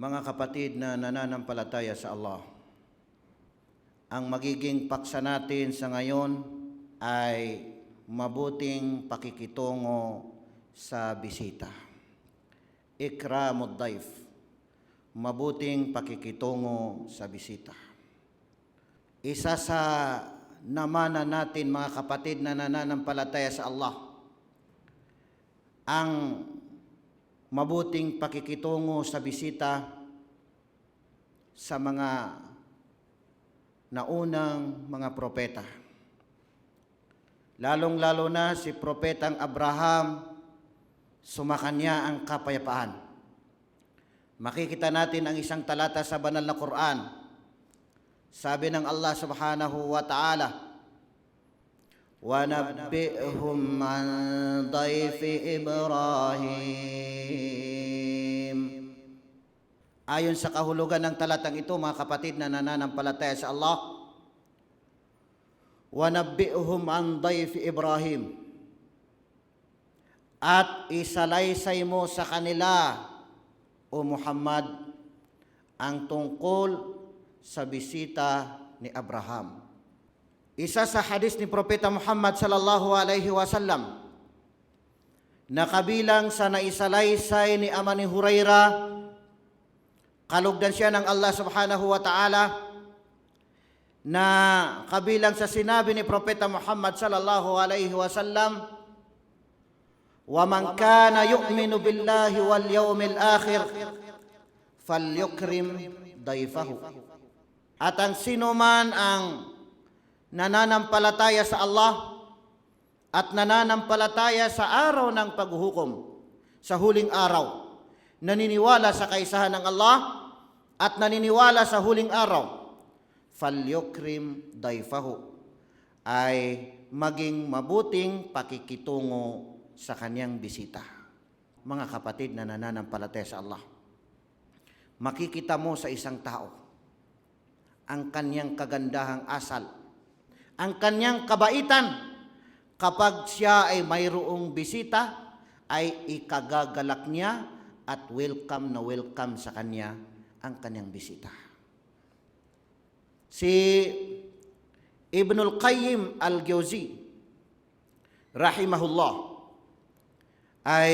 Mga kapatid na nananampalataya sa Allah, ang magiging paksa natin sa ngayon ay mabuting pakikitungo sa bisita. Ikramud daif, mabuting pakikitungo sa bisita. Isa sa namana natin mga kapatid na nananampalataya sa Allah, ang mabuting pakikitungo sa bisita sa mga naunang mga propeta. Lalong-lalo na si Propetang Abraham, sumakanya ang kapayapaan. Makikita natin ang isang talata sa banal na Quran. Sabi ng Allah subhanahu wa ta'ala, وَنَبِّئْهُمْ عَنْ ضَيْفِ إِبْرَاهِيمَ. Ayon sa kahulugan ng talatang ito, mga kapatid na nananampalataya sa Allah, وَنَبِّئْهُمْ عَنْ ضَيْفِ إِبْرَاهِيمَ. At isalaysay mo sa kanila, O Muhammad, ang tungkol sa bisita ni Abraham. Isa sa hadis ni Propeta Muhammad sallallahu alaihi wasallam na kabilang sa naisalaysay ni Ama ni Huraira, kalugdan siya ng Allah subhanahu wa ta'ala, na kabilang sa sinabi ni Propeta Muhammad sallallahu alaihi wasallam, وَمَنْ كَانَ يُؤْمِنُ بِاللَّهِ وَالْيَوْمِ الْآخِرِ فَلْيُكْرِمْ ضَيْفَهُ. At ang sino man ang nananampalataya sa Allah at nananampalataya sa araw ng paghuhukom, sa huling araw, naniniwala sa kaisahan ng Allah at naniniwala sa huling araw, falyukrim dayfahu, ay maging mabuting pakikitungo sa kanyang bisita. Mga kapatid na nananampalataya sa Allah, makikita mo sa isang tao ang kanyang kagandahang asal, ang kanyang kabaitan. Kapag siya ay mayroong bisita, ay ikagagalak niya at welcome na welcome sa kanya ang kanyang bisita. Si Ibnul Qayyim al-Jawzi, rahimahullah, ay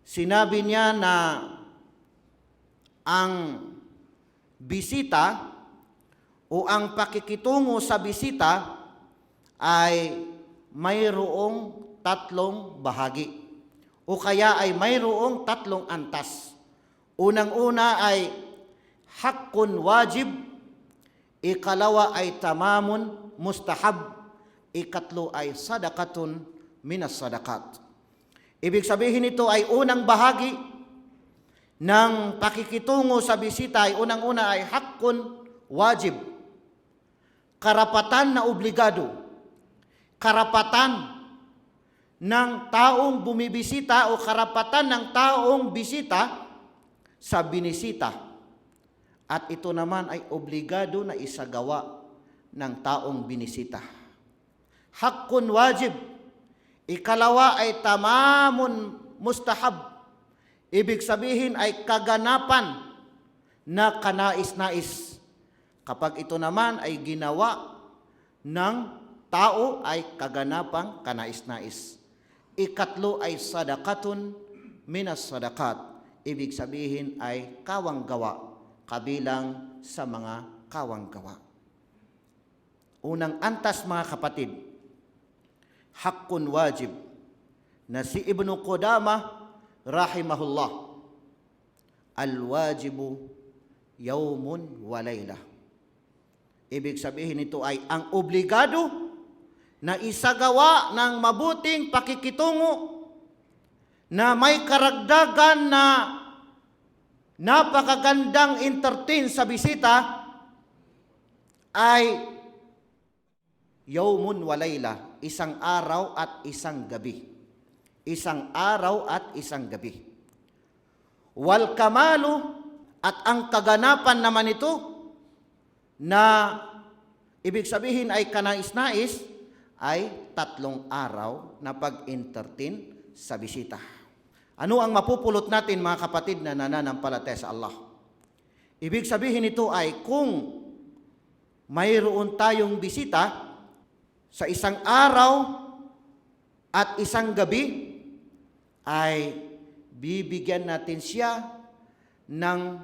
sinabi niya na ang bisita o ang pakikitungo sa bisita ay mayroong tatlong bahagi o kaya ay mayroong tatlong antas. Unang-una ay haqqun wajib, ikalawa ay tamamun mustahab, ikatlo ay sadaqatun minas sadaqat. Ibig sabihin nito ay unang bahagi ng pakikitungo sa bisita ay unang-una ay haqqun wajib, karapatan na obligado, karapatan ng taong bumibisita o karapatan ng taong bisita sa binisita. At ito naman ay obligado na isagawa ng taong binisita. Haqqun wajib. Ikalawa ay tamamun mustahab. Ibig sabihin ay kaganapan na kanais-nais. Kapag ito naman ay ginawa ng tao ay kaganapang kanais-nais. Ikatlo ay sadaqatun minas sadaqat. Ibig sabihin ay kawang-gawa, kabilang sa mga kawang-gawa. Unang antas mga kapatid, haqqun wajib, na si Ibnu Qudamah rahimahullah, al-wajibu yawmun wa laylah. Ibig sabihin nito ay ang obligado na isagawa ng mabuting pakikitungo na may karagdagan na napakagandang entertain sa bisita ay yawmun wa layla, isang araw at isang gabi. Isang araw at isang gabi. Wal kamalu, at ang kaganapan naman ito na ibig sabihin ay kanais-nais ay 3 araw na pag-entertain sa bisita. Ano ang mapupulot natin mga kapatid na nananampalataya sa Allah? Ibig sabihin nito ay kung mayroon tayong bisita sa isang araw at isang gabi, ay bibigyan natin siya ng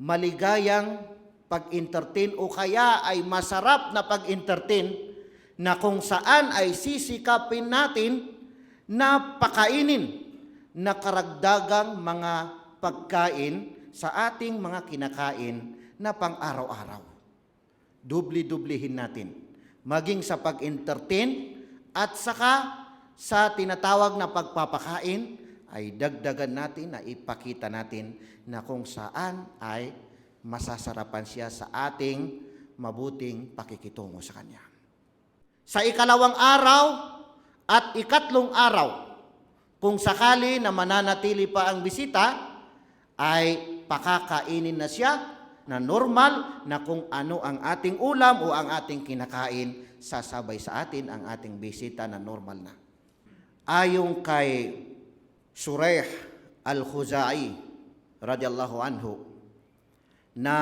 maligayang pag-entertain o kaya ay masarap na pag-entertain na kung saan ay sisikapin natin na pakainin na karagdagang mga pagkain sa ating mga kinakain na pang-araw-araw. Dubli-dublihin natin. Maging sa pag-entertain at saka sa tinatawag na pagpapakain ay dagdagan natin na ipakita natin na kung saan ay masasarapan siya sa ating mabuting pakikitungo sa Kanya. Sa ikalawang araw at ikatlong araw, kung sakali na mananatili pa ang bisita, ay pakakainin na siya na normal na kung ano ang ating ulam o ang ating kinakain, sasabay sa atin ang ating bisita na normal na. Ayon kay Shuraih al-Khuzai radiyallahu anhu, na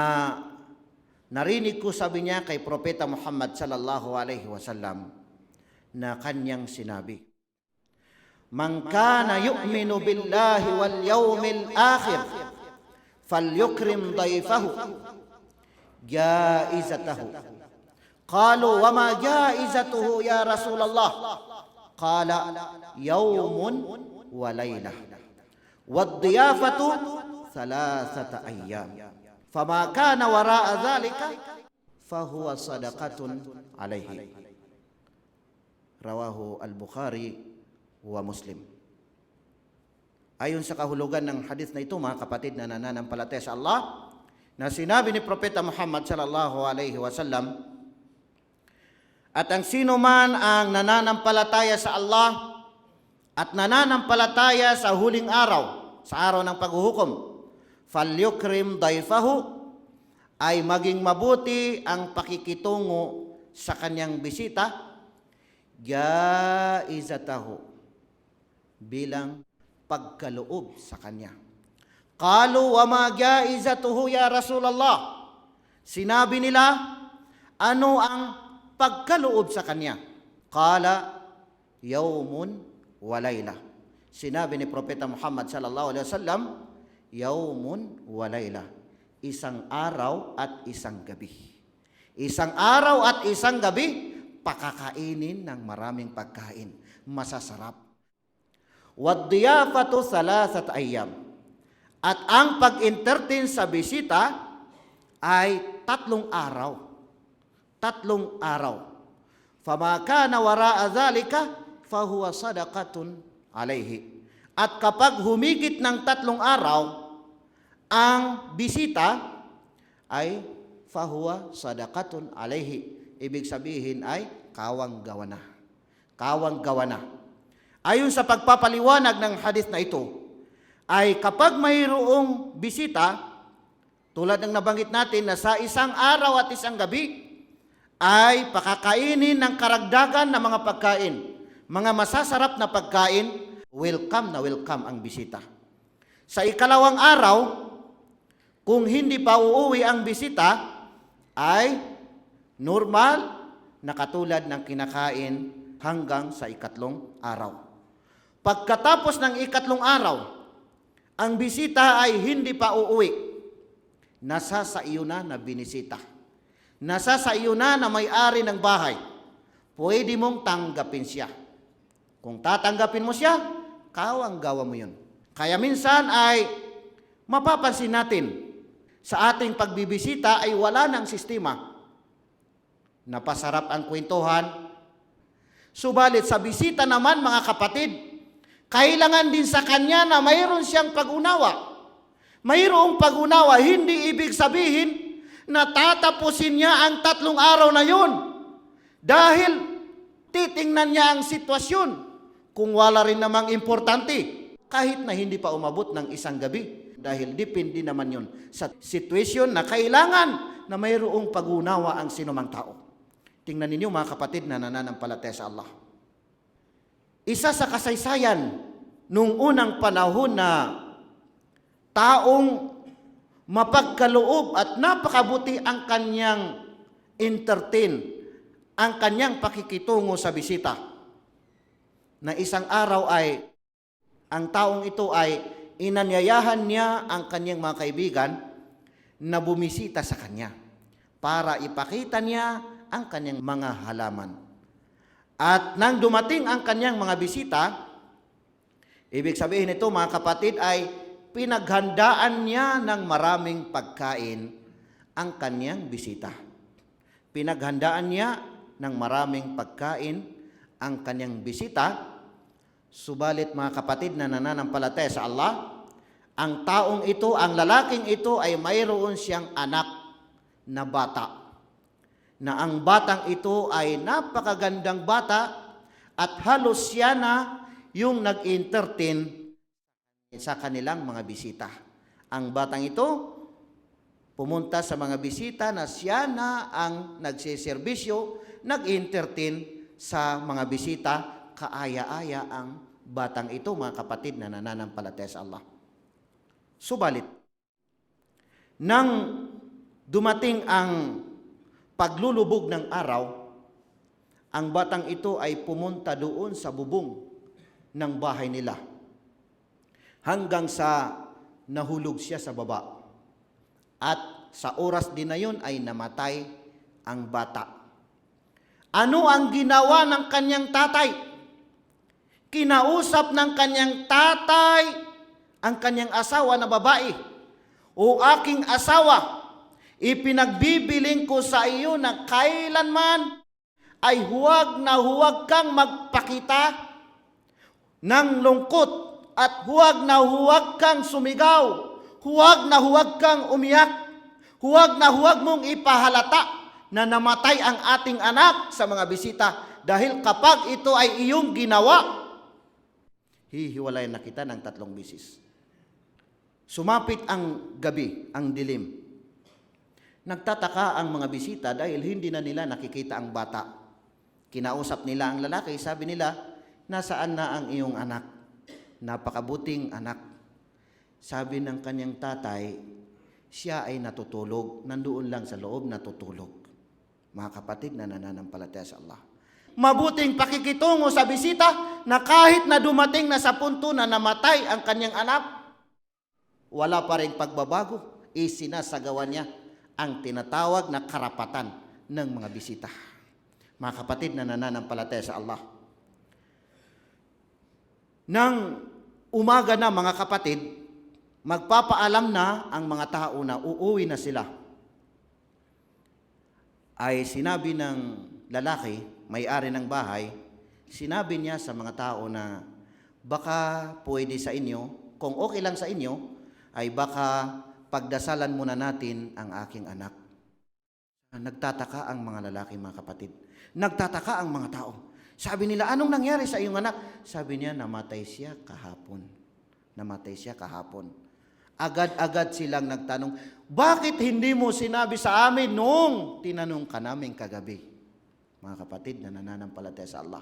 narinig ko, sabi niya, kay Propeta Muhammad sallallahu alaihi wasallam na kanyang sinabi, "Man kana yu'minu billahi wal yawmil akhir falyukrim dayfahu jaizatahu." Qalu wa ma jaizatuhu ya Rasulullah? Qala yawmun wa laylah wad diyafatu thalathata ayyam fama kana wara'a dhalika fahuwa sadaqatun alayhi. Rawahu al-Bukhari wa Muslim. Ayon sa kahulugan ng hadith na ito, mga kapatid na nananampalataya sa Allah, na sinabi ni Propeta Muhammad sallallahu alaihi wasallam, at ang sino man ang nananampalataya sa Allah at nananampalataya sa huling araw, sa araw ng paghuhukom, falyukrim dayfahu, ay maging mabuti ang pakikitungo sa kanyang bisita, jaizatahu, bilang pagkaloob sa kanya. Qalu wa ma jaizatuhu ya Rasulullah? Sinabi nila, ano ang pagkaloob sa kanya? Qala yawmun wa layla. Sinabi ni Propeta Muhammad sallallahu alaihi wasallam, yawmun wa layla, isang araw at isang gabi. Isang araw at isang gabi, pakakainin ng maraming pagkain, masasarap. Wad diyafatu thalathat ayyam, at ang pag-entertain sa bisita ay 3 araw. 3 araw. Fama kana wara'a dhalika fahuwa sadaqatun alayhi. At kapag humigit ng 3 araw ang bisita, ay fahuwa sadaqatun alayhi. Ibig sabihin ay kawang gawa na. Kawang gawa na. Ayon sa pagpapaliwanag ng hadith na ito, ay kapag mayroong bisita, tulad ng nabanggit natin na sa isang araw at isang gabi, ay pakakainin ng karagdagan na mga pagkain, mga masasarap na pagkain, welcome na welcome ang bisita. Sa ikalawang araw, kung hindi pa uuwi ang bisita, ay normal na katulad ng kinakain hanggang sa 3 araw. Pagkatapos ng 3 araw, ang bisita ay hindi pa uuwi. Nasa sa iyo na binisita. Nasa sa iyo na may-ari ng bahay. Pwede mong tanggapin siya. Kung tatanggapin mo siya, kawang gawa mo yun. Kaya minsan ay mapapansin natin, sa ating pagbibisita ay wala ng sistema. Napasarap ang kwentuhan. Subalit sa bisita naman, mga kapatid, kailangan din sa kanya na mayroon siyang pag-unawa. Mayroong pag-unawa, hindi ibig sabihin na tatapusin niya ang 3 araw na yun. Dahil titingnan niya ang sitwasyon. Kung wala rin namang importante, kahit na hindi pa umabot ng 1 gabi. Dahil depende naman yun sa sitwasyon na kailangan na mayroong pag-unawa ang sinumang tao. Tingnan ninyo, mga kapatid na nananampalataya sa Allah. Isa sa kasaysayan nung unang panahon na taong mapagkaloob at napakabuti ang kanyang entertain, ang kanyang pakikitungo sa bisita. Na isang araw ay ang taong ito ay inanyayahan niya ang kanyang mga kaibigan na bumisita sa kanya para ipakita niya ang kanyang mga halaman. At nang dumating ang kanyang mga bisita, ibig sabihin nito mga kapatid ay pinaghandaan niya ng maraming pagkain ang kanyang bisita. Pinaghandaan niya ng maraming pagkain ang kanyang bisita. Subalit mga kapatid na nananampalataya sa Allah, ang taong ito, ang lalaking ito ay mayroon siyang anak na bata. Na ang batang ito ay napakagandang bata at halos siya na yung nag-entertain sa kanilang mga bisita. Ang batang ito pumunta sa mga bisita na siya na ang nagsiservisyo, nag-entertain sa mga bisita. Kaaya-aya ang batang ito mga kapatid na nananampalataya sa Allah. Subalit, nang dumating ang paglulubog ng araw, ang batang ito ay pumunta doon sa bubong ng bahay nila hanggang sa nahulog siya sa baba. At sa oras din na yun ay namatay ang bata. Ano ang ginawa ng kanyang tatay? Kinausap ng kanyang tatay ang kanyang asawa na babae. O aking asawa, ipinagbibiling ko sa iyo na kailanman ay huwag na huwag kang magpakita ng lungkot at huwag na huwag kang sumigaw, huwag na huwag kang umiyak, huwag na huwag mong ipahalata na namatay ang ating anak sa mga bisita, dahil kapag ito ay iyong ginawa, hihiwalayan na kita ng 3 bisis. Sumapit ang gabi, ang dilim. Nagtataka ang mga bisita dahil hindi na nila nakikita ang bata. Kinausap nila ang lalaki, sabi nila, nasaan na ang iyong anak? Napakabuting anak. Sabi ng kanyang tatay, siya ay natutulog, nandoon lang sa loob natutulog. Mga kapatid na nananampalataya sa Allah. Mabuting pakikitungo sa bisita na kahit na dumating na sa punto na namatay ang kanyang anak, wala pa rin pagbabago, isinasagawa niya ang tinatawag na karapatan ng mga bisita. Mga kapatid na nananampalataya sa Allah. Nang umaga na mga kapatid, magpapaalam na ang mga tao na uuwi na sila. Ay sinabi ng lalaki, may-ari ng bahay, sinabi niya sa mga tao na baka pwede sa inyo, kung okay lang sa inyo, ay baka pagdasalan muna natin ang aking anak. Nagtataka ang mga lalaki, mga kapatid. Nagtataka ang mga tao. Sabi nila, anong nangyari sa iyong anak? Sabi niya, namatay siya kahapon. Namatay siya kahapon. Agad-agad silang nagtanong, bakit hindi mo sinabi sa amin nung tinanong ka namin kagabi? Mga kapatid na nananampalataya sa Allah,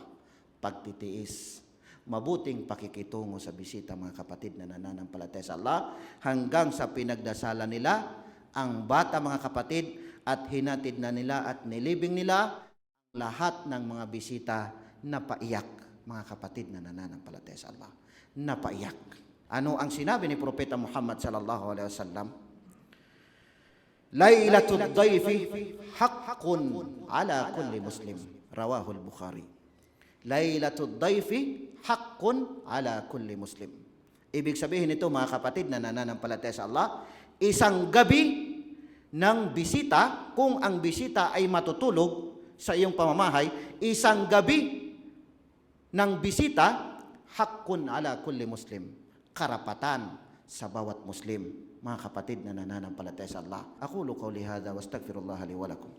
pagtitiis, mabuting pakikitungo sa bisita, mga kapatid na nananampalataya sa Allah, hanggang sa pinagdasalan nila ang bata, mga kapatid, at hinatid na nila at nilibing nila lahat ng mga bisita na paiyak, mga kapatid na nananampalataya sa Allah, na paiyak. Ano ang sinabi ni Propeta Muhammad sallallahu alaihi wasallam? Lailatul Dayfi haqqun ala kulli muslim. Rawahul Bukhari. Lailatul Dayfi haqqun ala kulli muslim. Ibig sabihin nito, mga kapatid na nananampalataya sa Allah, isang gabi ng bisita, kung ang bisita ay matutulog sa iyong pamamahay, isang gabi ng bisita, haqqun ala kulli muslim. Karapatan sa bawat Muslim, mga kapatid na nananampalataya sa Allah. Aqulu qawli hadha wastaghfirullah li wa lakum.